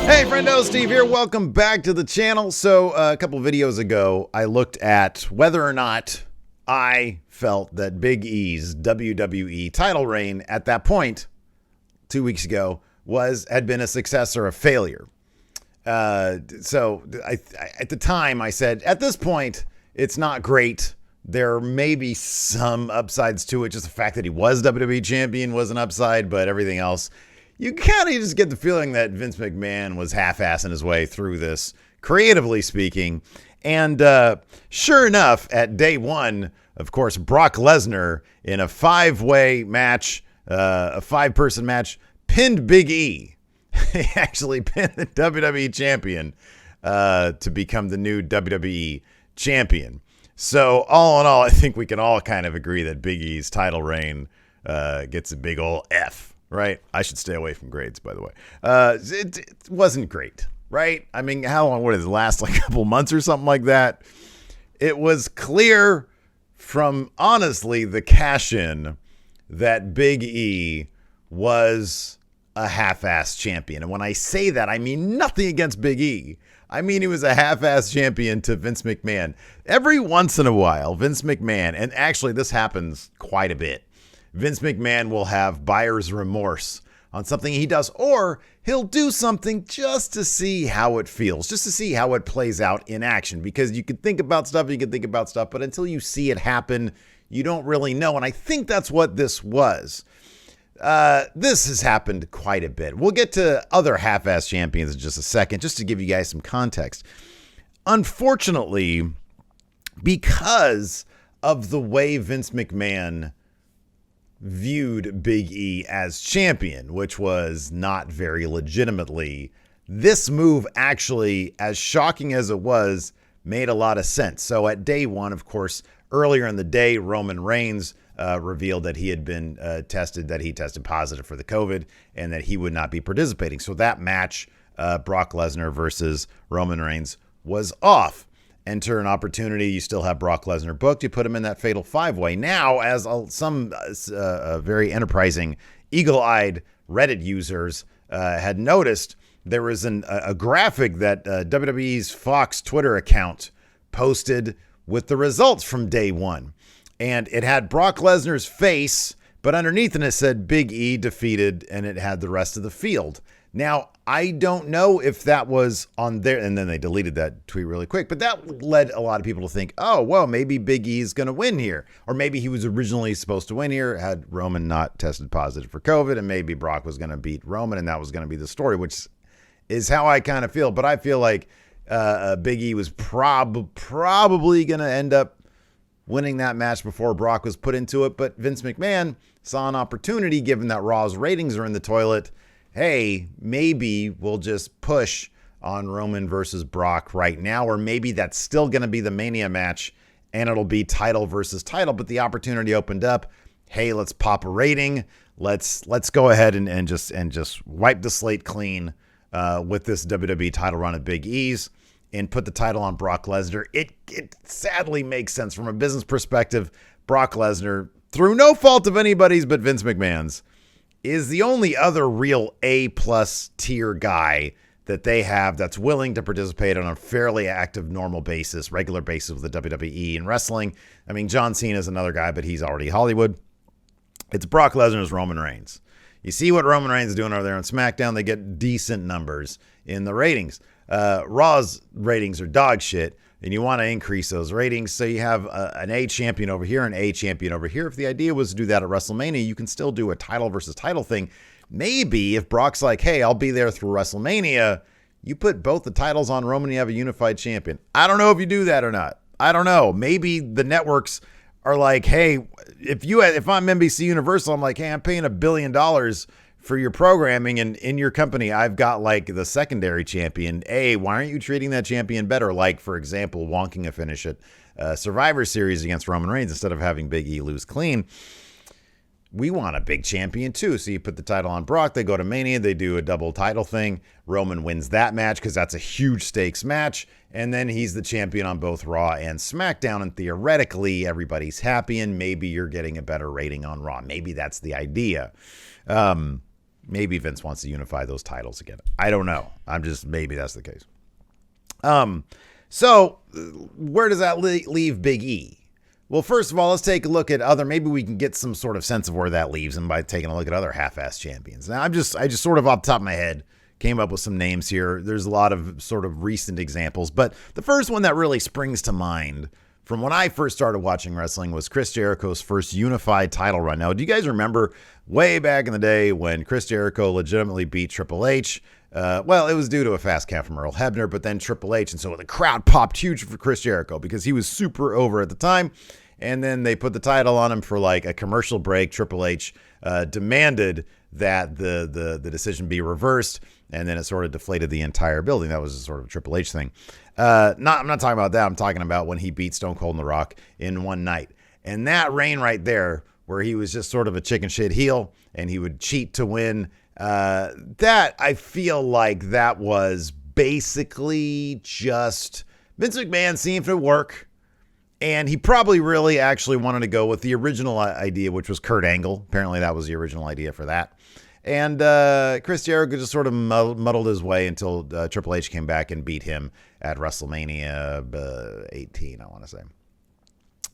Hey friendo, Steve here. Welcome back to the channel. So a couple videos ago, I looked at whether or not I felt that Big E's WWE title reign at that point 2 weeks ago had been a success or a failure. So at the time I said, at this point, it's not great. There may be some upsides to it. Just the fact that he was WWE champion was an upside, but everything else, you kind of just get the feeling that Vince McMahon was half-assing his way through this, creatively speaking. And sure enough, at day one, of course, Brock Lesnar in a five-way match, a five-person match, pinned Big E. He actually pinned the WWE champion to become the new WWE champion. So all in all, I think we can all kind of agree that Big E's title reign gets a big ol' F. Right? I should stay away from grades, by the way. It wasn't great, right? I mean, how long would it last? Like a couple months or something like that? It was clear from, honestly, the cash-in that Big E was a half-ass champion. And when I say that, I mean nothing against Big E. I mean, he was a half-ass champion to Vince McMahon. Every once in a while, Vince McMahon, and actually this happens quite a bit, Vince McMahon will have buyer's remorse on something he does, or he'll do something just to see how it feels, just to see how it plays out in action. Because you can think about stuff, but until you see it happen, you don't really know. And I think that's what this was. This has happened quite a bit. We'll get to other half-ass champions in just a second, just to give you guys some context. Unfortunately, because of the way Vince McMahon viewed Big E as champion, which was not very legitimately, this move actually, as shocking as it was, made a lot of sense. So at day one, of course, earlier in the day, Roman Reigns revealed that he had been tested positive for the COVID and that he would not be participating. So that match, Brock Lesnar versus Roman Reigns, was off. Enter an opportunity. You still have Brock Lesnar booked. You put him in that fatal five-way. Now, as some very enterprising, eagle-eyed Reddit users had noticed, there was a graphic that WWE's Fox Twitter account posted with the results from day one. And it had Brock Lesnar's face, but underneath it said Big E defeated, and it had the rest of the field. Now, I don't know if that was on there, and then they deleted that tweet really quick, but that led a lot of people to think, oh, well, maybe Big E is going to win here. Or maybe he was originally supposed to win here, had Roman not tested positive for COVID, and maybe Brock was going to beat Roman, and that was going to be the story, which is how I kind of feel. But I feel like Big E was probably going to end up winning that match before Brock was put into it. But Vince McMahon saw an opportunity, given that Raw's ratings are in the toilet. Hey, maybe we'll just push on Roman versus Brock right now, or maybe that's still going to be the Mania match and it'll be title versus title, but the opportunity opened up. Hey, let's pop a rating. Let's go ahead and just wipe the slate clean with this WWE title run at Big E's and put the title on Brock Lesnar. It sadly makes sense from a business perspective. Brock Lesnar, through no fault of anybody's but Vince McMahon's, is the only other real A-plus tier guy that they have that's willing to participate on a fairly active, normal basis, regular basis with the WWE and wrestling. I mean, John Cena is another guy, but he's already Hollywood. It's Brock Lesnar's Roman Reigns. You see what Roman Reigns is doing over there on SmackDown, they get decent numbers in the ratings. Raw's ratings are dog shit, and you want to increase those ratings. So you have an A champion over here, an A champion over here. If the idea was to do that at WrestleMania, you can still do a title versus title thing. Maybe if Brock's like, hey, I'll be there through WrestleMania, you put both the titles on Roman, you have a unified champion. I don't know if you do that or not. I don't know. Maybe the networks are like, hey, if I'm NBC Universal, I'm like, hey, I'm paying $1 billion for your programming, and in your company, I've got like the secondary champion. Hey, why aren't you treating that champion better? Like, for example, wonking a finish at Survivor Series against Roman Reigns instead of having Big E lose clean. We want a big champion too. So you put the title on Brock, they go to Mania, they do a double title thing. Roman wins that match because that's a huge stakes match. And then he's the champion on both Raw and SmackDown. And theoretically, everybody's happy and maybe you're getting a better rating on Raw. Maybe that's the idea. Maybe Vince wants to unify those titles again. I don't know. Maybe that's the case. So where does that leave Big E? Well, first of all, let's take a look at maybe we can get some sort of sense of where that leaves him by taking a look at other half-ass champions. Now, I just sort of off the top of my head came up with some names here. There's a lot of sort of recent examples, but the first one that really springs to mind from when I first started watching wrestling was Chris Jericho's first unified title run. Now, do you guys remember way back in the day when Chris Jericho legitimately beat Triple H? Well, it was due to a fast count from Earl Hebner, but then Triple H. And so the crowd popped huge for Chris Jericho because he was super over at the time. And then they put the title on him for like a commercial break. Triple H demanded that the decision be reversed. And then it sort of deflated the entire building. That was a sort of Triple H thing. I'm not talking about that. I'm talking about when he beat Stone Cold and The Rock in one night. And that reign right there, where he was just sort of a chicken shit heel and he would cheat to win, that I feel like that was basically just Vince McMahon seeing if it would work. And he probably really actually wanted to go with the original idea, which was Kurt Angle. Apparently that was the original idea for that. And Chris Jericho just sort of muddled his way until Triple H came back and beat him at WrestleMania 18, I want to say.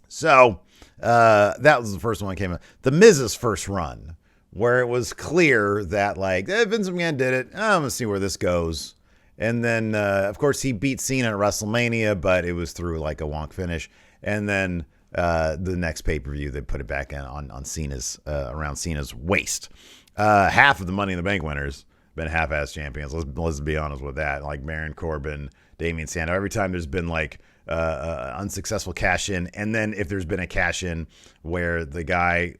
So that was the first one that came out. The Miz's first run, where it was clear that like Vince McMahon did it. I'm going to see where this goes. And then, of course, he beat Cena at WrestleMania, but it was through like a wonk finish. And then the next pay-per-view, they put it back on Cena's, around Cena's waist. Half of the Money in the Bank winners been half-ass champions. Let's be honest with that. Like Baron Corbin, Damian Sandow. Every time there's been like unsuccessful cash-in, and then if there's been a cash-in where the guy,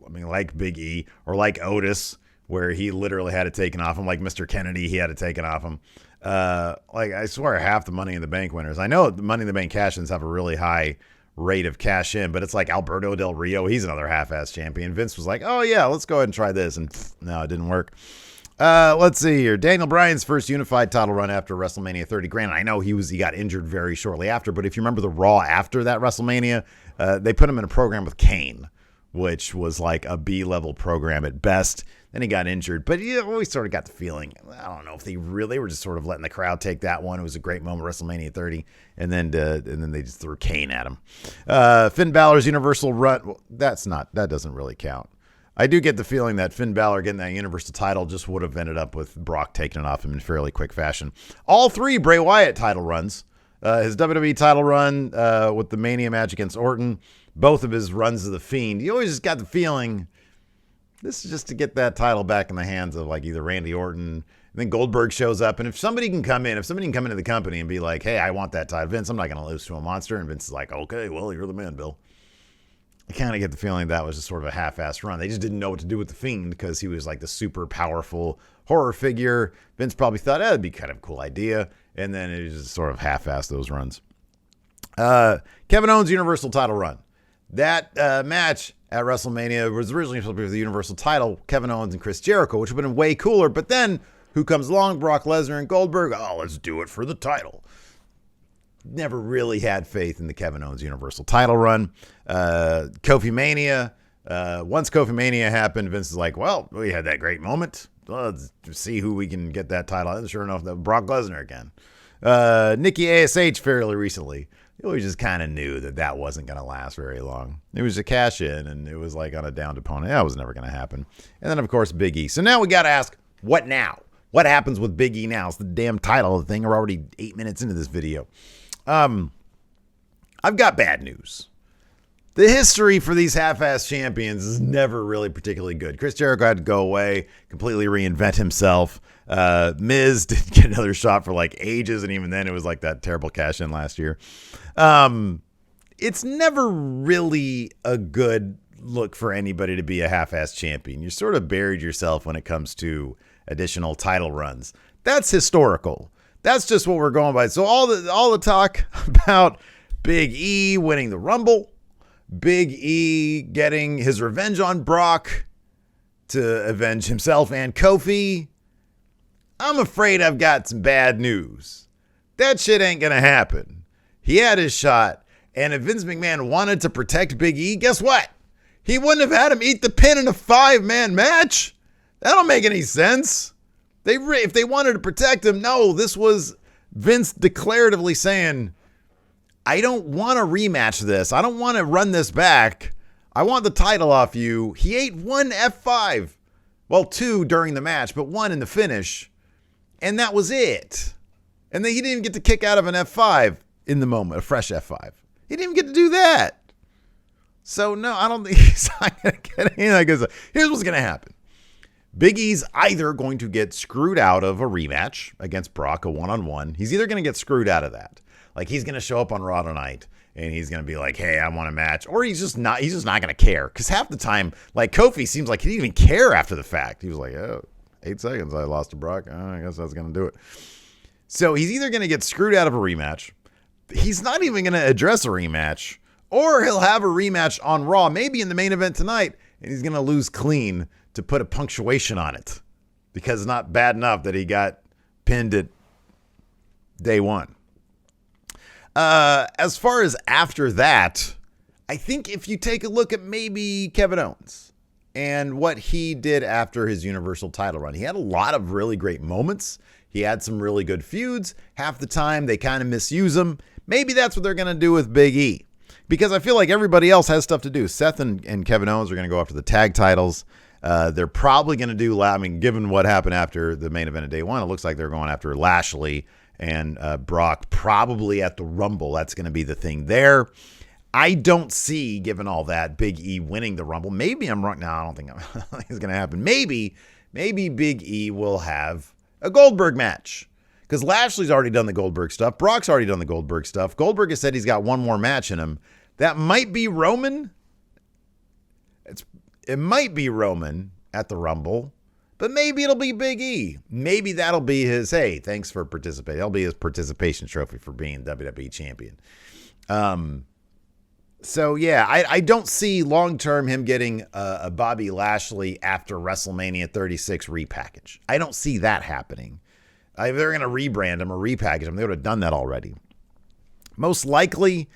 like Big E or like Otis, where he literally had it taken off him, like Mr. Kennedy, he had it taken off him. Like I swear, half the Money in the Bank winners. I know the Money in the Bank cash-ins have a really high rate of cash in, but it's like Alberto Del Rio. He's another half-ass champion. Vince was like, oh yeah, let's go ahead and try this. And no, it didn't work. Let's see here. Daniel Bryan's first unified title run after WrestleMania 30. Granted, I know he got injured very shortly after, but if you remember the Raw after that WrestleMania, they put him in a program with Kane, which was like a B-level program at best. Then he got injured, but you always sort of got the feeling, I don't know if they were just sort of letting the crowd take that one. It was a great moment, WrestleMania 30, and then they just threw Kane at him. Finn Balor's Universal run, well, that doesn't really count. I do get the feeling that Finn Balor getting that Universal title just would have ended up with Brock taking it off him in fairly quick fashion. All three Bray Wyatt title runs, his WWE title run with the Mania match against Orton, both of his runs of The Fiend. You always just got the feeling this is just to get that title back in the hands of like either Randy Orton, and then Goldberg shows up. And if somebody can come into the company and be like, hey, I want that title, Vince, I'm not going to lose to a monster. And Vince is like, okay, well, you're the man, Bill. I kind of get the feeling that was just sort of a half-assed run. They just didn't know what to do with The Fiend because he was like the super powerful horror figure. Vince probably thought that'd be kind of a cool idea. And then it just sort of half-assed those runs. Kevin Owens' Universal title run. That match at WrestleMania was originally supposed to be for the Universal title, Kevin Owens and Chris Jericho, which would have been way cooler. But then, who comes along? Brock Lesnar and Goldberg. Oh, let's do it for the title. Never really had faith in the Kevin Owens Universal title run. Kofi Mania. Once Kofi Mania happened, Vince is like, well, we had that great moment. Let's see who we can get that title. And sure enough, that Brock Lesnar again. Nikki ASH fairly recently. We just kind of knew that wasn't going to last very long. It was a cash in, and it was like on a downed opponent. That was never going to happen. And then, of course, Big E. So now we got to ask, what now? What happens with Big E now? It's the damn title of the thing. We're already 8 minutes into this video. I've got bad news. The history for these half-ass champions is never really particularly good. Chris Jericho had to go away, completely reinvent himself. Miz didn't get another shot for like ages, and even then it was like that terrible cash-in last year. It's never really a good look for anybody to be a half-ass champion. You're sort of buried yourself when it comes to additional title runs. That's historical. That's just what we're going by. So all the talk about Big E winning the Rumble, Big E getting his revenge on Brock to avenge himself and Kofi, I'm afraid I've got some bad news. That shit ain't gonna happen. He had his shot, and if Vince McMahon wanted to protect Big E, guess what? He wouldn't have had him eat the pin in a 5-man match. That don't make any sense. If they wanted to protect him, no, this was Vince declaratively saying, I don't want to rematch this. I don't want to run this back. I want the title off you. He ate one F5. Well, 2 during the match, but 1 in the finish. And that was it. And then he didn't even get to kick out of an F5 in the moment, a fresh F5. He didn't even get to do that. So, no, I don't think he's not going to get anything. Here's what's going to happen. Big E's either going to get screwed out of a rematch against Brock, a one-on-one. He's either going to get screwed out of that. Like, he's going to show up on Raw tonight, and he's going to be like, hey, I want a match. Or he's just not going to care. Because half the time, like, Kofi seems like he didn't even care after the fact. He was like, oh, 8 seconds, I lost to Brock. Oh, I guess that's going to do it. So he's either going to get screwed out of a rematch. He's not even going to address a rematch. Or he'll have a rematch on Raw, maybe in the main event tonight, and he's going to lose clean to put a punctuation on it. Because it's not bad enough that he got pinned at day 1. As far as after that, I think if you take a look at maybe Kevin Owens and what he did after his Universal title run, he had a lot of really great moments. He had some really good feuds. Half the time they kind of misuse him. Maybe that's what they're going to do with Big E. Because I feel like everybody else has stuff to do. Seth and Kevin Owens are going to go after the tag titles. They're probably going to do, I mean, given what happened after the main event of day 1, it looks like they're going after Lashley and Brock probably at the Rumble. That's going to be the thing there. I don't see, given all that, Big E winning the Rumble. Maybe I'm wrong. No, I don't think it's going to happen. Maybe Big E will have a Goldberg match. Because Lashley's already done the Goldberg stuff. Brock's already done the Goldberg stuff. Goldberg has said he's got one more match in him. That might be Roman. It might be Roman at the Rumble. But maybe it'll be Big E. Maybe that'll be his, hey, thanks for participating. That'll be his participation trophy for being WWE champion. So, yeah, I don't see long-term him getting a Bobby Lashley after WrestleMania 36 repackage. I don't see that happening. If they're going to rebrand him or repackage him, they would have done that already. Most likely,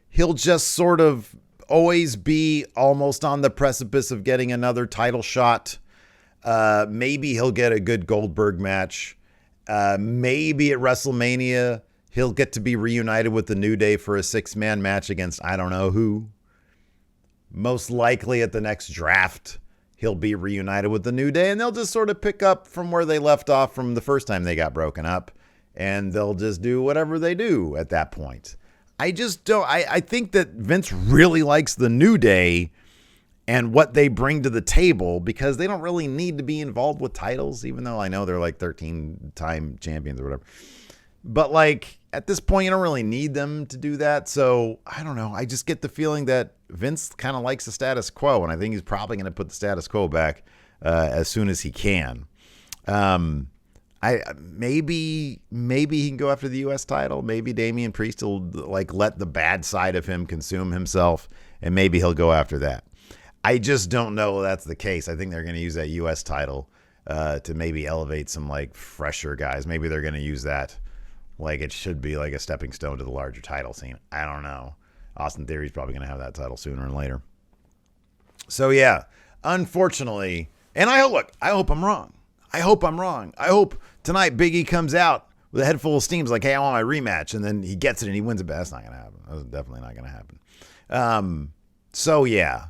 he'll just sort of always be almost on the precipice of getting another title shot. Maybe he'll get a good Goldberg match. Maybe at WrestleMania, he'll get to be reunited with the New Day for a 6-man match against I don't know who. Most likely at the next draft, he'll be reunited with the New Day, and they'll just sort of pick up from where they left off from the first time they got broken up, and they'll just do whatever they do at that point. I just don't. I think that Vince really likes the New Day and what they bring to the table because they don't really need to be involved with titles, even though I know they're like 13-time champions or whatever. But like at this point, you don't really need them to do that. So I don't know. I just get the feeling that Vince kind of likes the status quo, and I think he's probably going to put the status quo back as soon as he can. Maybe he can go after the U.S. title. Maybe Damian Priest will like let the bad side of him consume himself, and maybe he'll go after that. I just don't know if that's the case. I think they're going to use that U.S. title to maybe elevate some like fresher guys. Maybe they're going to use that like it should be like a stepping stone to the larger title scene. I don't know. Austin Theory's probably going to have that title sooner or later. So yeah, unfortunately, and I hope I'm wrong. I hope tonight Big E comes out with a head full of steam. Like, hey, I want my rematch. And then he gets it and he wins it. But that's not going to happen. That's definitely not going to happen. So, yeah.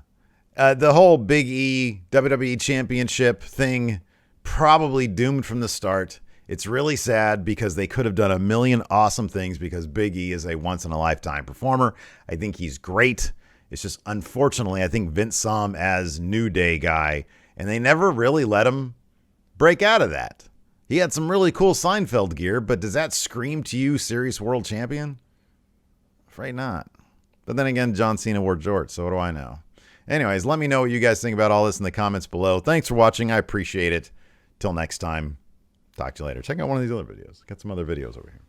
The whole Big E WWE Championship thing probably doomed from the start. It's really sad because they could have done a million awesome things because Big E is a once-in-a-lifetime performer. I think he's great. It's just, unfortunately, I think Vince saw him as New Day guy, and they never really let him break out of that. He had some really cool Seinfeld gear, but does that scream to you Serious World Champion? Afraid not. But then again, John Cena wore jorts, so what do I know? Anyways, let me know what you guys think about all this in the comments below. Thanks for watching. I appreciate it. Till next time, talk to you later. Check out one of these other videos. Got some other videos over here.